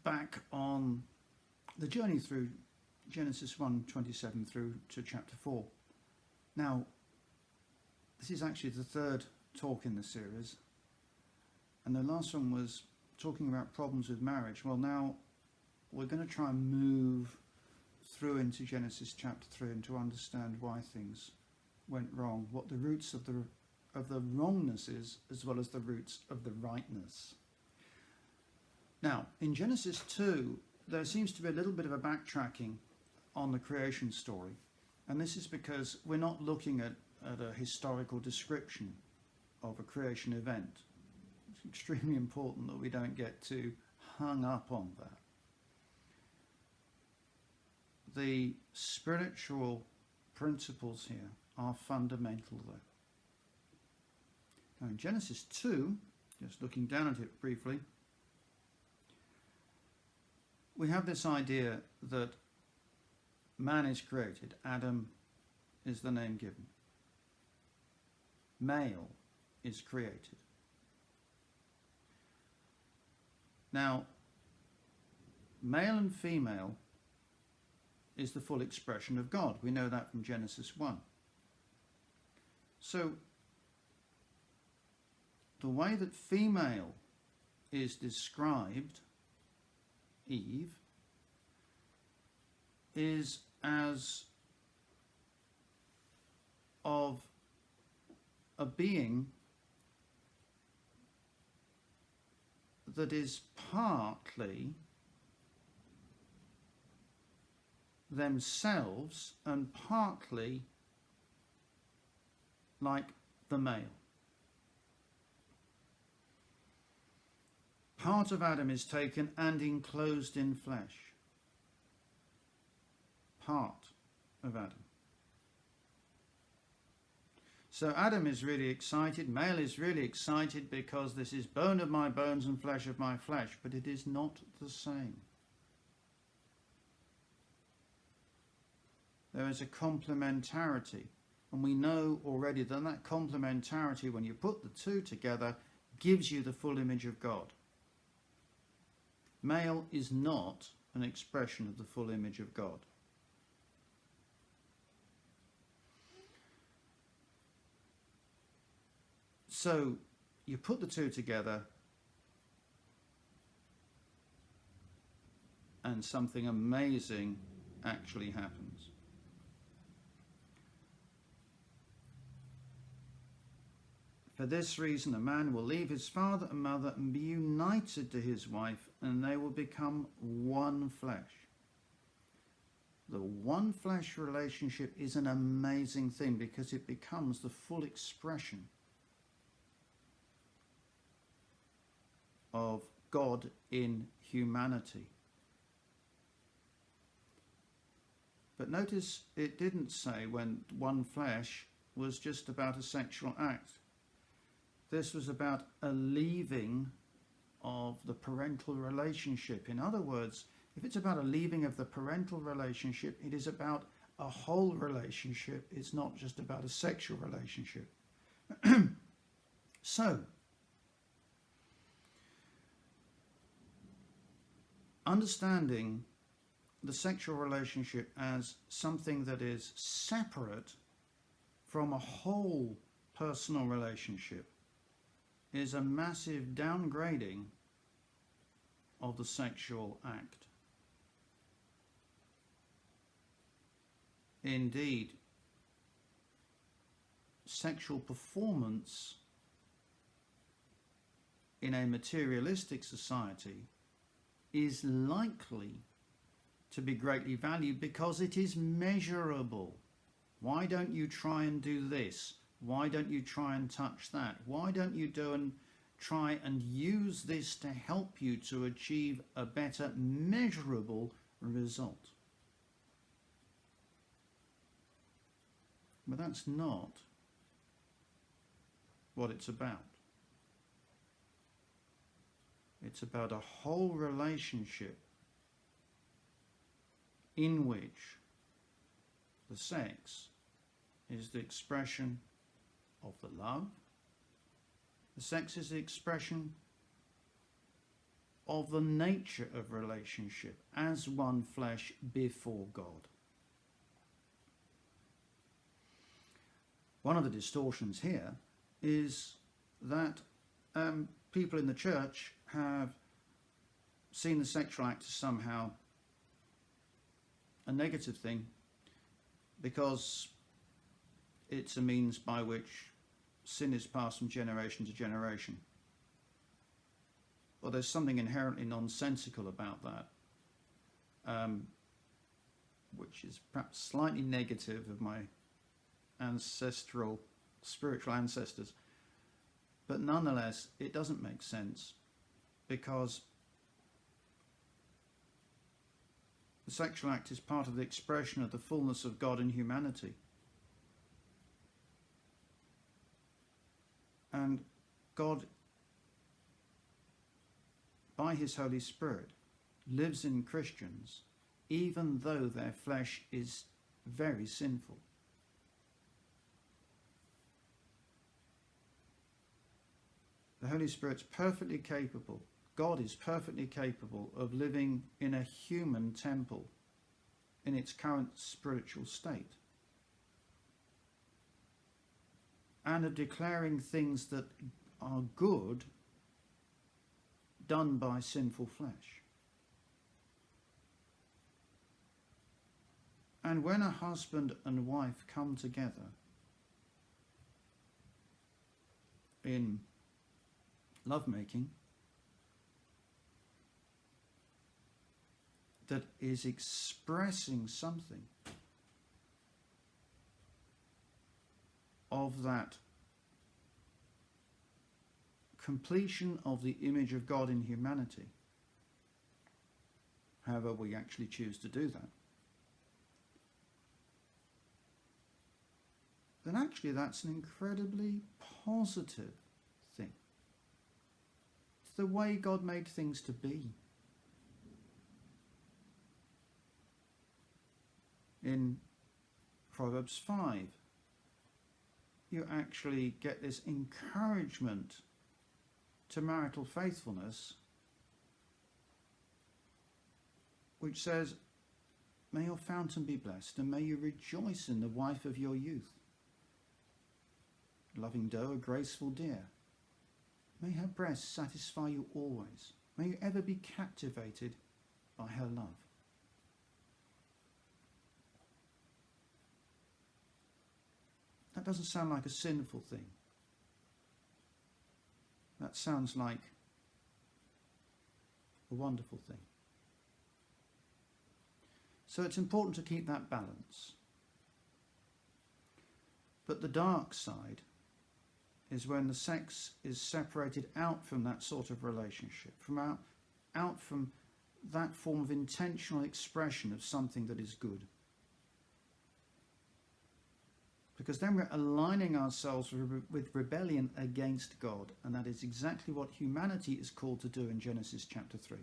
back on the journey through Genesis 1:27 through to chapter 4. Now, this is actually the third talk in the series, and the last one was talking about problems with marriage. Well, now we're going to try and move through into Genesis chapter 3 and to understand why things went wrong, what the roots of the wrongness is, as well as the roots of the rightness. Now, in Genesis 2, there seems to be a little bit of a backtracking on the creation story, and this is because we're not looking at a historical description of a creation event. It's extremely important that we don't get too hung up on that. The spiritual principles here are fundamental, though. Now, in Genesis 2, just looking down at it briefly, we have this idea that man is created. Adam is the name given. Male is created. Now, male and female is the full expression of God. We know that from Genesis 1. So, the way that female is described, Eve, is as of a being that is partly themselves and partly like the male. Part of Adam is taken and enclosed in flesh. Part of Adam. So Adam is really excited, male is really excited because this is bone of my bones and flesh of my flesh, but it is not the same. There is a complementarity, and we know already that that complementarity, when you put the two together, gives you the full image of God. Male is not an expression of the full image of God. So you put the two together and something amazing actually happens. For this reason, a man will leave his father and mother and be united to his wife, and they will become one flesh. The one flesh relationship is an amazing thing because it becomes the full expression of God in humanity. But notice it didn't say when one flesh was just about a sexual act. This was about a leaving of the parental relationship. In other words, if it's about a leaving of the parental relationship, it is about a whole relationship. It's not just about a sexual relationship. So, understanding the sexual relationship as something that is separate from a whole personal relationship is a massive downgrading of the sexual act. Indeed, sexual performance in a materialistic society is likely to be greatly valued because it is measurable. Why don't you try and do this? Why don't you try and touch that? Why don't you try and use this to help you to achieve a better measurable result? But that's not what it's about. It's about a whole relationship in which the sex is the expression of the love. The sex is the expression of the nature of relationship as one flesh before God. One of the distortions here is that people in the church have seen the sexual act as somehow a negative thing because it's a means by which sin is passed from generation to generation. Well, there's something inherently nonsensical about that, which is perhaps slightly negative of my spiritual ancestors. But nonetheless, it doesn't make sense, because the sexual act is part of the expression of the fullness of God in humanity. And God, by his Holy Spirit, lives in Christians, even though their flesh is very sinful. The Holy Spirit's perfectly capable, God is perfectly capable of living in a human temple in its current spiritual state, and of declaring things that are good done by sinful flesh. And when a husband and wife come together in lovemaking that is expressing something of that completion of the image of God in humanity, however we actually choose to do that, then actually that's an incredibly positive thing. It's the way God made things to be. In Proverbs 5, you actually get this encouragement to marital faithfulness, which says, may your fountain be blessed, and may you rejoice in the wife of your youth. Loving doe, a graceful deer. May her breasts satisfy you always. May you ever be captivated by her love. That doesn't sound like a sinful thing. That sounds like a wonderful thing. So it's important to keep that balance. But the dark side is when the sex is separated out from that sort of relationship, out from that form of intentional expression of something that is good. Because then we're aligning ourselves with rebellion against God, and that is exactly what humanity is called to do in Genesis chapter 3.